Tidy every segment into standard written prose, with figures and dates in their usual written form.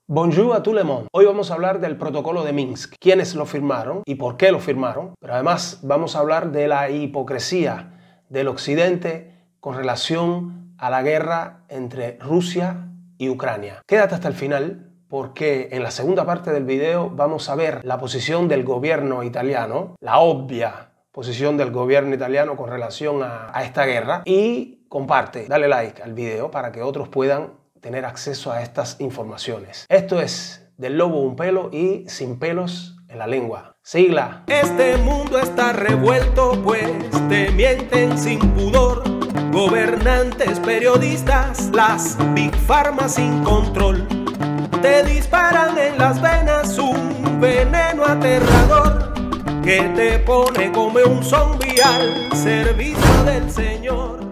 Bonjour a tout le monde. Hoy vamos a hablar del protocolo de Minsk, quiénes lo firmaron y por qué lo firmaron, pero además vamos a hablar de la hipocresía del Occidente con relación a la guerra entre Rusia y Ucrania. Quédate hasta el final porque en la segunda parte del video vamos a ver la posición del gobierno italiano, la obvia posición del gobierno italiano con relación a esta guerra, y comparte, dale like al video para que otros puedan tener acceso a estas informaciones. Esto es Del Lobo un pelo y Sin pelos en la lengua. Sigla. Este mundo está revuelto, pues te mienten sin pudor. Gobernantes, periodistas, las Big Pharma sin control. Te disparan en las venas un veneno aterrador que te pone como un zombie al servicio del Señor.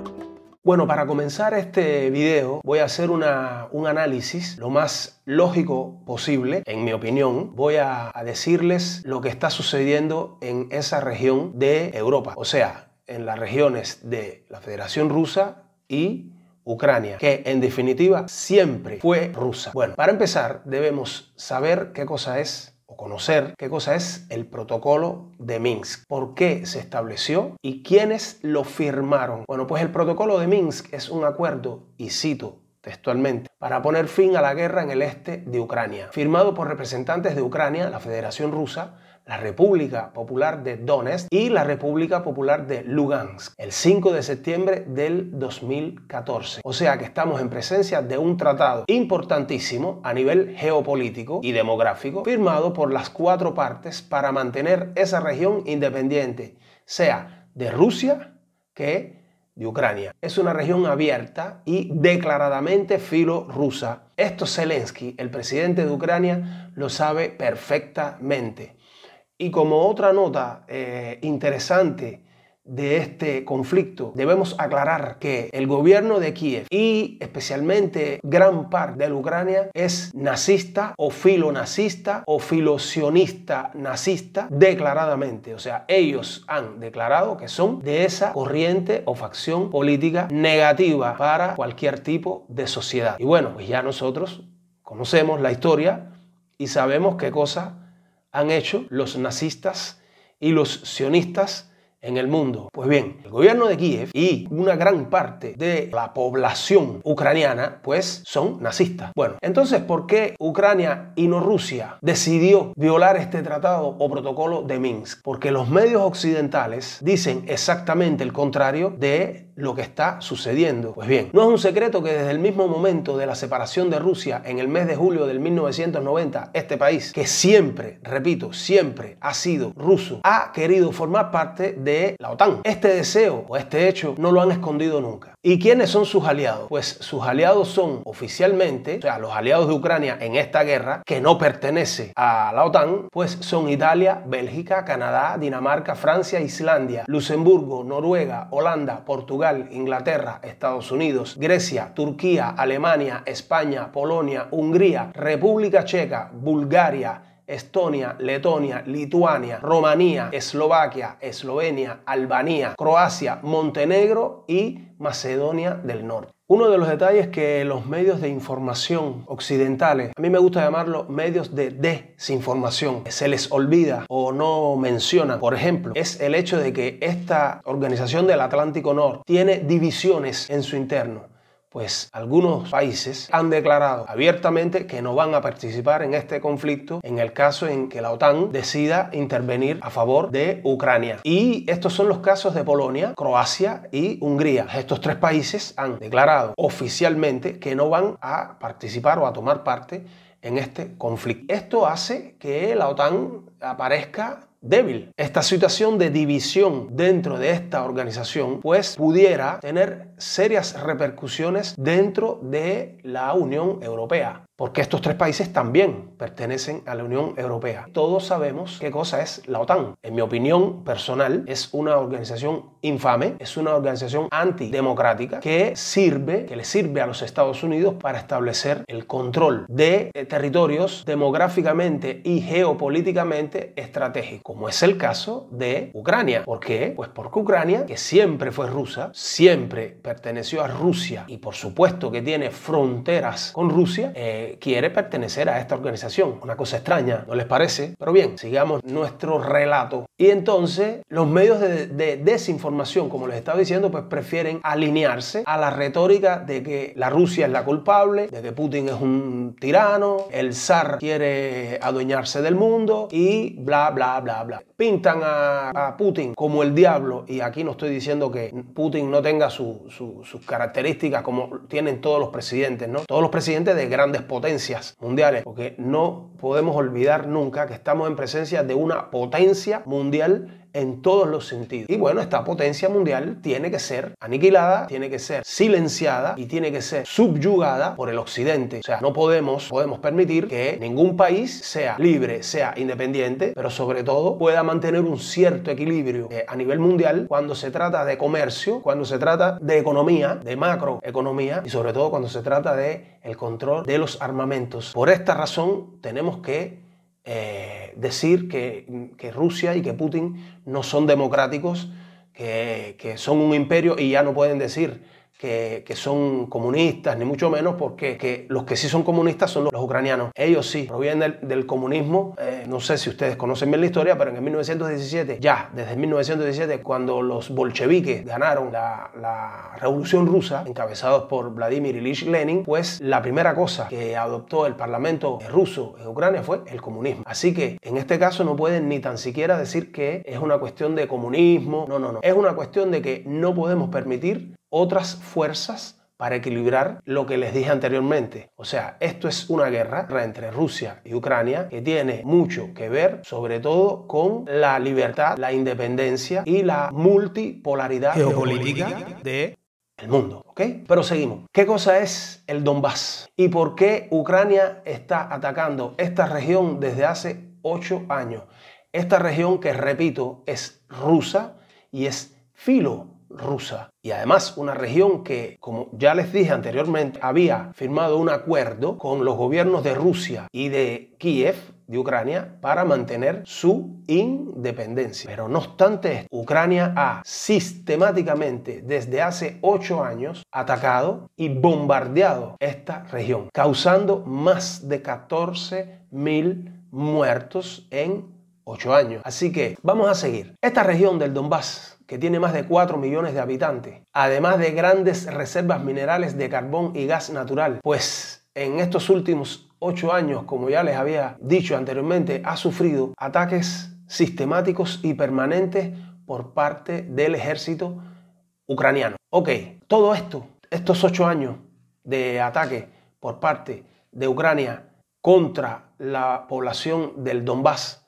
Bueno, para comenzar este video voy a hacer un análisis lo más lógico posible, en mi opinión. Voy a decirles lo que está sucediendo en esa región de Europa, o sea, en las regiones de la Federación Rusa y Ucrania, que en definitiva siempre fue rusa. Bueno, para empezar debemos saber qué cosa es, o conocer qué cosa es el protocolo de Minsk, por qué se estableció y quiénes lo firmaron. Bueno, pues el protocolo de Minsk es un acuerdo, y cito textualmente, para poner fin a la guerra en el este de Ucrania, firmado por representantes de Ucrania, la Federación Rusa, la República Popular de Donetsk y la República Popular de Lugansk, el 5 de septiembre del 2014. O sea que estamos en presencia de un tratado importantísimo a nivel geopolítico y demográfico, firmado por las cuatro partes para mantener esa región independiente, sea de Rusia que de Ucrania. Es una región abierta y declaradamente filo-rusa. Esto Zelensky, el presidente de Ucrania, lo sabe perfectamente. Y como otra nota interesante de este conflicto, debemos aclarar que el gobierno de Kiev y especialmente gran parte de Ucrania es nazista o filonazista o filosionista nazista declaradamente. O sea, ellos han declarado que son de esa corriente o facción política negativa para cualquier tipo de sociedad. Y bueno, pues ya nosotros conocemos la historia y sabemos qué cosa han hecho los nazistas y los sionistas en el mundo. Pues bien, el gobierno de Kiev y una gran parte de la población ucraniana pues son nazistas. Bueno, entonces, ¿por qué Ucrania y no Rusia decidió violar este tratado o protocolo de Minsk? Porque los medios occidentales dicen exactamente el contrario de lo que está sucediendo. Pues bien, no es un secreto que desde el mismo momento de la separación de Rusia en el mes de julio del 1990, este país, que siempre, repito, siempre ha sido ruso, ha querido formar parte de la OTAN. Este deseo o este hecho no lo han escondido nunca. ¿Y quiénes son sus aliados? Pues sus aliados son oficialmente, o sea, los aliados de Ucrania en esta guerra, que no pertenece a la OTAN, pues son Italia, Bélgica, Canadá, Dinamarca, Francia, Islandia, Luxemburgo, Noruega, Holanda, Portugal, Inglaterra, Estados Unidos, Grecia, Turquía, Alemania, España, Polonia, Hungría, República Checa, Bulgaria, Estonia, Letonia, Lituania, Rumanía, Eslovaquia, Eslovenia, Albania, Croacia, Montenegro y Macedonia del Norte. Uno de los detalles que los medios de información occidentales, a mí me gusta llamarlo medios de desinformación, se les olvida o no mencionan, por ejemplo, es el hecho de que esta organización del Atlántico Norte tiene divisiones en su interno. Pues algunos países han declarado abiertamente que no van a participar en este conflicto en el caso en que la OTAN decida intervenir a favor de Ucrania. Y estos son los casos de Polonia, Croacia y Hungría. Estos tres países han declarado oficialmente que no van a participar o a tomar parte en este conflicto. Esto hace que la OTAN aparezca débil. Esta situación de división dentro de esta organización pues pudiera tener serias repercusiones dentro de la Unión Europea, porque estos tres países también pertenecen a la Unión Europea. Todos sabemos qué cosa es la OTAN. En mi opinión personal, es una organización infame, es una organización antidemocrática que le sirve a los Estados Unidos para establecer el control de territorios demográficamente y geopolíticamente estratégicos, como es el caso de Ucrania. ¿Por qué? Pues porque Ucrania, que siempre fue rusa, siempre perteneció a Rusia y por supuesto que tiene fronteras con Rusia, quiere pertenecer a esta organización. Una cosa extraña, ¿no les parece? Pero bien, sigamos nuestro relato. Y entonces los medios de desinformación, como les estaba diciendo, pues prefieren alinearse a la retórica de que la Rusia es la culpable, de que Putin es un tirano, el zar quiere adueñarse del mundo y bla, bla, bla, bla. Pintan a Putin como el diablo, y aquí no estoy diciendo que Putin no tenga sus características como tienen todos los presidentes, ¿no? Todos los presidentes de grandes potencias mundiales, porque no podemos olvidar nunca que estamos en presencia de una potencia mundial en todos los sentidos. Y bueno, esta potencia mundial tiene que ser aniquilada, tiene que ser silenciada y tiene que ser subyugada por el occidente. O sea, no podemos permitir que ningún país sea libre, sea independiente, pero sobre todo pueda mantener un cierto equilibrio a nivel mundial cuando se trata de comercio, cuando se trata de economía, de macroeconomía, y sobre todo cuando se trata de el control de los armamentos. Por esta razón tenemos que decir que Rusia y que Putin no son democráticos, que son un imperio, y ya no pueden decir que son comunistas, ni mucho menos, porque los que sí son comunistas son los ucranianos. Ellos sí provienen del comunismo. No sé si ustedes conocen bien la historia, pero en 1917, desde 1917, cuando los bolcheviques ganaron la revolución rusa, encabezados por Vladimir Ilich Lenin, pues la primera cosa que adoptó el parlamento ruso en Ucrania fue el comunismo. Así que en este caso no pueden ni tan siquiera decir que es una cuestión de comunismo. No. Es una cuestión de que no podemos permitir otras fuerzas para equilibrar lo que les dije anteriormente. O sea, esto es una guerra entre Rusia y Ucrania que tiene mucho que ver, sobre todo, con la libertad, la independencia y la multipolaridad geopolítica del mundo. ¿Ok? Pero seguimos. ¿Qué cosa es el Donbass? ¿Y por qué Ucrania está atacando esta región desde hace 8 años? Esta región que, repito, es rusa y es filorrusa. Y además una región que, como ya les dije anteriormente, había firmado un acuerdo con los gobiernos de Rusia y de Kiev, de Ucrania, para mantener su independencia. Pero no obstante esto, Ucrania ha sistemáticamente desde hace 8 años atacado y bombardeado esta región, causando más de 14.000 muertos en 8 años. Así que vamos a seguir. Esta región del Donbass, que tiene más de 4 millones de habitantes, además de grandes reservas minerales de carbón y gas natural, pues en estos últimos 8 años, como ya les había dicho anteriormente, ha sufrido ataques sistemáticos y permanentes por parte del ejército ucraniano. Ok, todo esto, estos 8 años de ataque por parte de Ucrania contra la población del Donbass,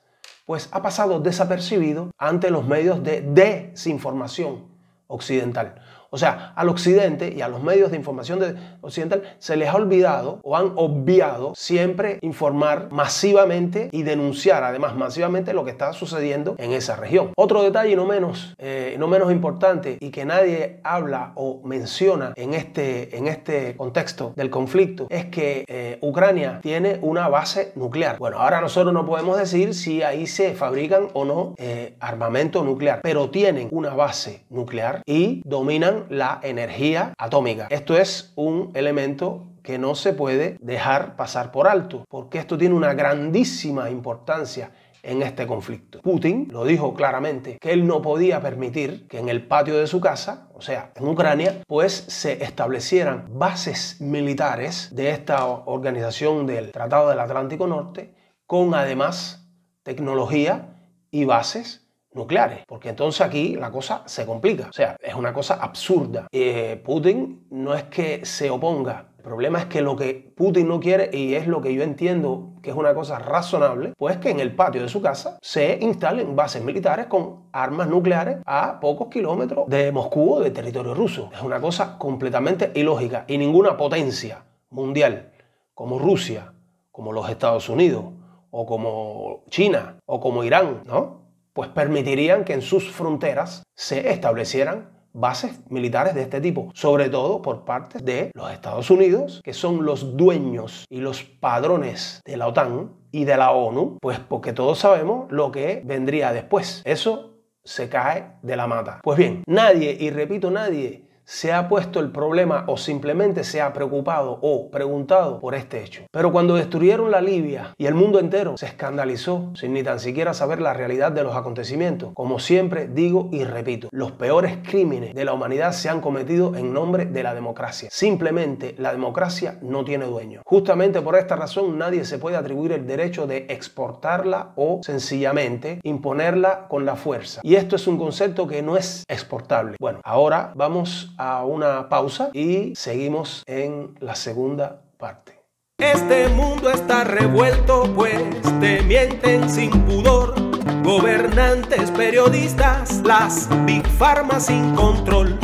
pues ha pasado desapercibido ante los medios de desinformación occidental. O sea, al occidente y a los medios de información occidental se les ha olvidado o han obviado siempre informar masivamente y denunciar además masivamente lo que está sucediendo en esa región. Otro detalle no menos importante y que nadie habla o menciona en este contexto del conflicto es que Ucrania tiene una base nuclear. Bueno, ahora nosotros no podemos decir si ahí se fabrican o no armamento nuclear, pero tienen una base nuclear y dominan la energía atómica. Esto es un elemento que no se puede dejar pasar por alto, porque esto tiene una grandísima importancia en este conflicto. Putin lo dijo claramente, que él no podía permitir que en el patio de su casa, o sea, en Ucrania, pues se establecieran bases militares de esta organización del Tratado del Atlántico Norte, con además tecnología y bases nucleares, porque entonces aquí la cosa se complica. O sea, es una cosa absurda. Putin no es que se oponga, el problema es que lo que Putin no quiere, y es lo que yo entiendo que es una cosa razonable, pues que en el patio de su casa se instalen bases militares con armas nucleares a pocos kilómetros de Moscú o de territorio ruso. Es una cosa completamente ilógica, y ninguna potencia mundial como Rusia, como los Estados Unidos, o como China, o como Irán, ¿no?, pues permitirían que en sus fronteras se establecieran bases militares de este tipo, sobre todo por parte de los Estados Unidos, que son los dueños y los padrones de la OTAN y de la ONU, pues porque todos sabemos lo que vendría después. Eso se cae de la mata. Pues bien, nadie, y repito, nadie se ha puesto el problema o simplemente se ha preocupado o preguntado por este hecho. Pero cuando destruyeron la Libia y el mundo entero se escandalizó sin ni tan siquiera saber la realidad de los acontecimientos, como siempre digo y repito, los peores crímenes de la humanidad se han cometido en nombre de la democracia. Simplemente la democracia no tiene dueño. Justamente por esta razón nadie se puede atribuir el derecho de exportarla o sencillamente imponerla con la fuerza. Y esto es un concepto que no es exportable. Bueno, ahora vamos a una pausa y seguimos en la segunda parte. Este mundo está revuelto, pues te mienten sin pudor. Gobernantes, periodistas, las Big Pharma sin control.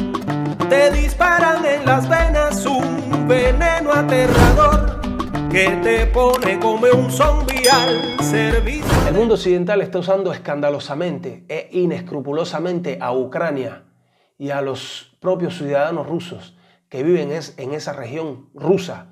Te disparan en las venas un veneno aterrador que te pone como un zombie al servicio. El mundo occidental está usando escandalosamente e inescrupulosamente a Ucrania y a los propios ciudadanos rusos que viven en esa región rusa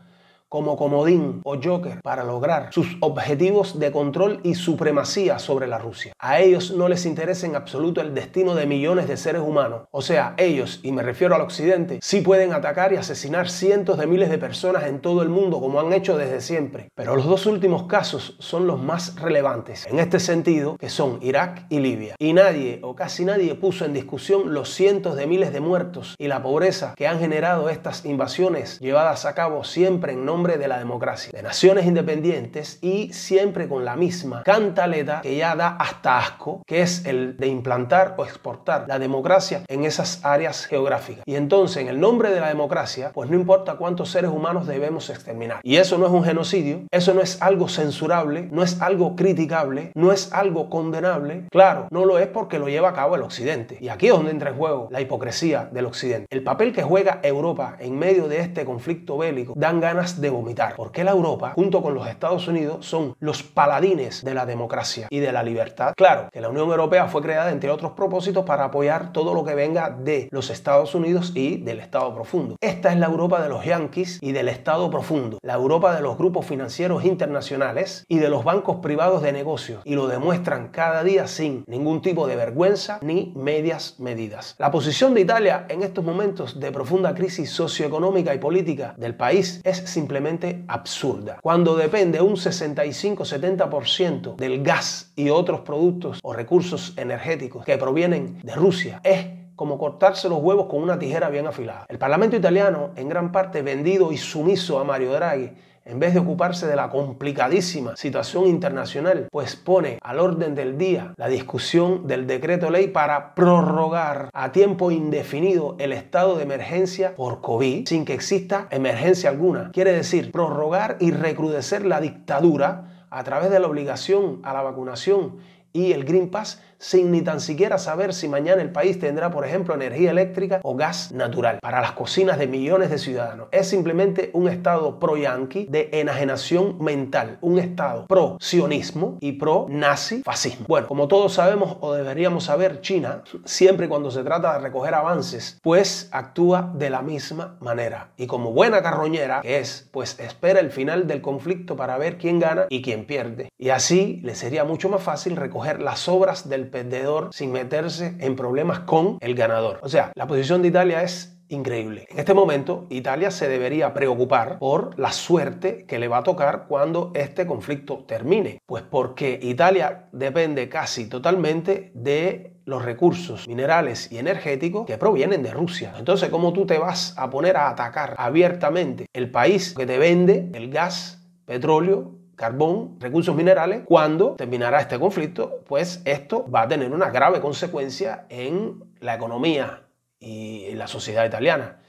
como comodín o joker para lograr sus objetivos de control y supremacía sobre la Rusia. A ellos no les interesa en absoluto el destino de millones de seres humanos. O sea, ellos, y me refiero al occidente, sí pueden atacar y asesinar cientos de miles de personas en todo el mundo como han hecho desde siempre. Pero los dos últimos casos son los más relevantes en este sentido, que son Irak y Libia. Y nadie o casi nadie puso en discusión los cientos de miles de muertos y la pobreza que han generado estas invasiones llevadas a cabo siempre en nombre de la democracia, de naciones independientes y siempre con la misma cantaleta que ya da hasta asco, que es el de implantar o exportar la democracia en esas áreas geográficas. Y entonces, en el nombre de la democracia, pues no importa cuántos seres humanos debemos exterminar. Y eso no es un genocidio, eso no es algo censurable, no es algo criticable, no es algo condenable. Claro, no lo es porque lo lleva a cabo el occidente. Y aquí es donde entra en juego la hipocresía del occidente. El papel que juega Europa en medio de este conflicto bélico dan ganas de vomitar, porque la Europa, junto con los Estados Unidos, son los paladines de la democracia y de la libertad. Claro, que la Unión Europea fue creada, entre otros propósitos, para apoyar todo lo que venga de los Estados Unidos y del Estado profundo. Esta es la Europa de los yanquis y del Estado profundo, la Europa de los grupos financieros internacionales y de los bancos privados de negocios, y lo demuestran cada día sin ningún tipo de vergüenza ni medias medidas. La posición de Italia en estos momentos de profunda crisis socioeconómica y política del país es simplemente absurda. Cuando depende un 65-70% del gas y otros productos o recursos energéticos que provienen de Rusia, es como cortarse los huevos con una tijera bien afilada. El Parlamento italiano, en gran parte vendido y sumiso a Mario Draghi, en vez de ocuparse de la complicadísima situación internacional, pues pone al orden del día la discusión del decreto ley para prorrogar a tiempo indefinido el estado de emergencia por COVID sin que exista emergencia alguna. Quiere decir, prorrogar y recrudecer la dictadura a través de la obligación a la vacunación y el Green Pass sin ni tan siquiera saber si mañana el país tendrá, por ejemplo, energía eléctrica o gas natural para las cocinas de millones de ciudadanos. Es simplemente un estado pro-yanqui de enajenación mental, un estado pro-sionismo y pro-nazi fascismo. Bueno, como todos sabemos o deberíamos saber, China, siempre cuando se trata de recoger avances, pues actúa de la misma manera. Y como buena carroñera que es, pues espera el final del conflicto para ver quién gana y quién pierde. Y así le sería mucho más fácil recoger las obras del perdedor sin meterse en problemas con el ganador. O sea, la posición de Italia es increíble. En este momento, Italia se debería preocupar por la suerte que le va a tocar cuando este conflicto termine. Pues porque Italia depende casi totalmente de los recursos minerales y energéticos que provienen de Rusia. Entonces, ¿cómo tú te vas a poner a atacar abiertamente el país que te vende el gas, petróleo, carbón, recursos minerales? Cuando terminará este conflicto, pues esto va a tener una grave consecuencia en la economía y en la sociedad italiana.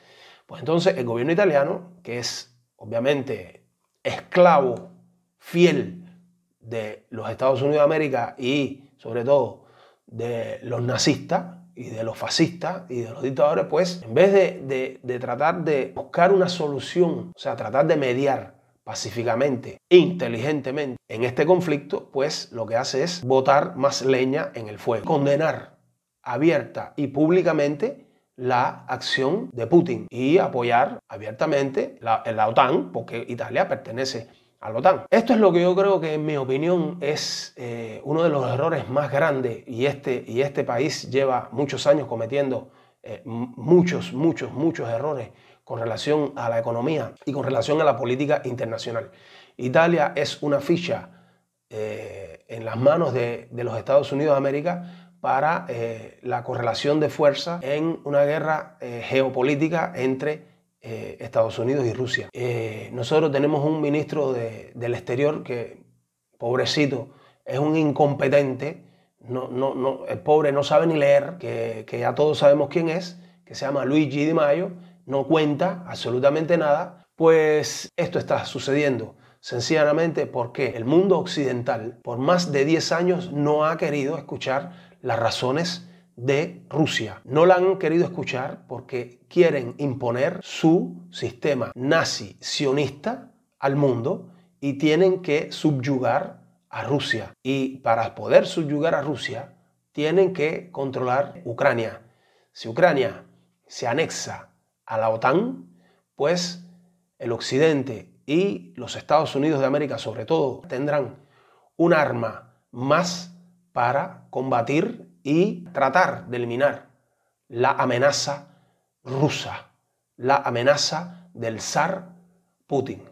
Pues entonces el gobierno italiano, que es obviamente esclavo fiel de los Estados Unidos de América y sobre todo de los nazistas y de los fascistas y de los dictadores, pues en vez de tratar de buscar una solución, o sea, tratar de mediar pacíficamente, inteligentemente en este conflicto, pues lo que hace es botar más leña en el fuego, condenar abierta y públicamente la acción de Putin y apoyar abiertamente la OTAN, porque Italia pertenece a la OTAN. Esto es lo que yo creo que, en mi opinión, es uno de los errores más grandes, y este país lleva muchos años cometiendo muchos errores con relación a la economía y con relación a la política internacional. Italia es una ficha en las manos de los Estados Unidos de América para la correlación de fuerza en una guerra geopolítica entre Estados Unidos y Rusia. Nosotros tenemos un ministro del exterior que, pobrecito, es un incompetente, el pobre no sabe ni leer, que ya todos sabemos quién es, que se llama Luigi Di Maio, no cuenta absolutamente nada. Pues esto está sucediendo sencillamente porque el mundo occidental por más de 10 años no ha querido escuchar las razones de Rusia. No la han querido escuchar porque quieren imponer su sistema nazi-sionista al mundo y tienen que subyugar a Rusia. Y para poder subyugar a Rusia tienen que controlar Ucrania. Si Ucrania se anexa a la OTAN, pues el Occidente y los Estados Unidos de América sobre todo tendrán un arma más para combatir y tratar de eliminar la amenaza rusa, la amenaza del zar Putin.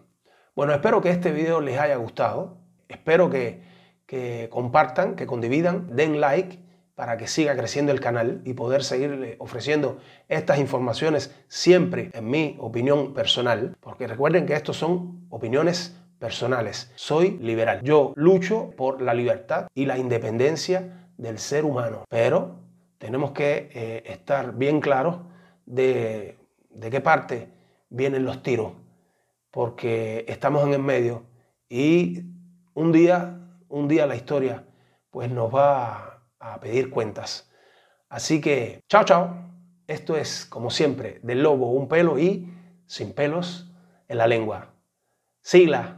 Bueno, espero que este video les haya gustado, espero que compartan, que condividan, den like para que siga creciendo el canal y poder seguir ofreciendo estas informaciones siempre en mi opinión personal, porque recuerden que estos son opiniones personales. Soy liberal. Yo lucho por la libertad y la independencia del ser humano, pero tenemos que estar bien claros de qué parte vienen los tiros, porque estamos en el medio y un día la historia pues nos va a pedir cuentas. Así que chao, chao. Esto es, como siempre, del lobo un pelo y sin pelos en la lengua. Sigla.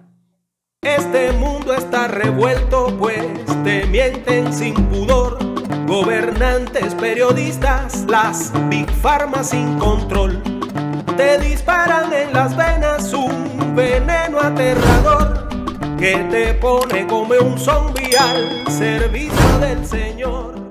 Este mundo está revuelto, pues te mienten sin pudor. Gobernantes, periodistas, las Big Pharma sin control. Te disparan en las venas un veneno aterrador que te pone como un zombie al servicio del Señor.